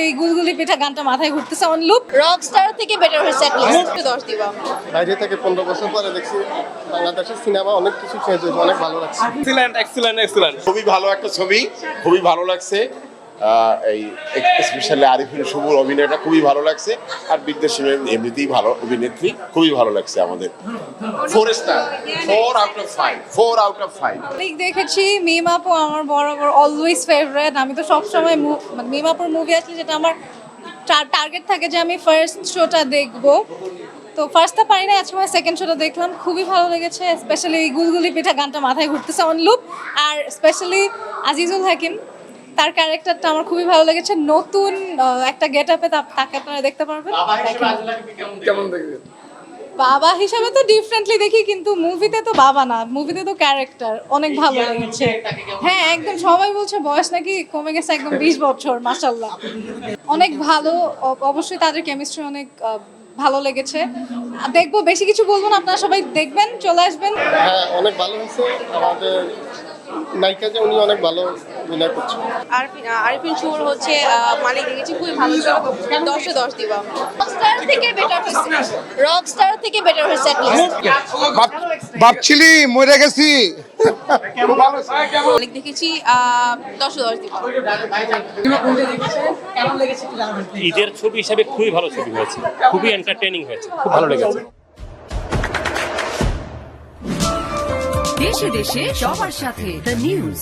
এই গুলগুলি পিঠা গানটা মাথায় ঘুরতেছে অন লুপ। রকস্টার থেকে বেটার হয়েছে অ্যাটলিস্ট 10 দিব। বাইরে থেকে 15 বছর পরে দেখছি বাংলাদেশের সিনেমা অনেক কিছু চেঞ্জ হয়েছে, অনেক ভালো লাগছে। এক্সিলেন্ট খুবই ভালো একটা ছবি, খুবই ভালো লাগছে। এই স্পেশালি আরিফিন শুভর অভিনয়টা খুবই ভালো লাগছে, আর বিদ্যাসী এমনিতেই ভালো অভিনেত্রী, খুবই ভালো লাগছে আমাদের। 4 star, 4 out of 5, 4 out of 5। দেখেছি মিম আপু আমার বরাবর অলওয়েজ ফেভারিট। আমি তো সবসময় মিম আপুর মুভি আসলে যেটা আমার টার্গেট থাকে যে আমি ফার্স্ট শোটা দেখবো, তো ফার্স্টটা পারি না, আজকে সেকেন্ড শোটা দেখলাম, খুবই ভালো লেগেছে। স্পেশালি গুলগুলি পিঠা গানটা মাথায় ঘুরতেছে অন লুপ, আর স্পেশালি আজিজুল হাকিম তার ক্যারেক্টারটা আমার খুবই ভালো লেগেছে। নতুন একটা গেট আপে তাকে আপনারা দেখতে পারবেন। কেমন দেখবেন? বাবা হিসাবে তো ডিফারেন্টলি দেখি, কিন্তু মুভিতে তো বাবা না, মুভিতে তো ক্যারেক্টার অনেক ভালো লেগেছে। হ্যাঁ একদম, সবাই বলছে বয়স নাকি কমে গেছে একদম 20 বছর, মাশাআল্লাহ অনেক ভালো। অবশ্যই তাদের কেমিস্ট্রি অনেক ভালো লেগেছে। দেখবো, বেশি কিছু বলবো না, আপনারা সবাই দেখবেন, চলে আসবেন। হ্যাঁ অনেক ভালো হয়েছে। আমাদের নায়িকা যে উনি অনেক ভালো অভিনয় করছেন। আরিফিন শুভর হচ্ছে মালিক দেখেছি, খুবই ভালো ছিল, 10 10 দিব। রকস্টার থেকে বেটার হয়েছে অ্যাটলিস্ট। ভাবছিলি মরে গেছি। মালিক দেখেছি 10 10 দিব। ঈদের ছবি হিসাবে খুবই ভালো ছবি হয়েছে, খুবই এন্টারটেইনিং হয়েছে, খুব ভালো লেগেছে। দেশে দেশে সবার সাথে দ্য নিউজ।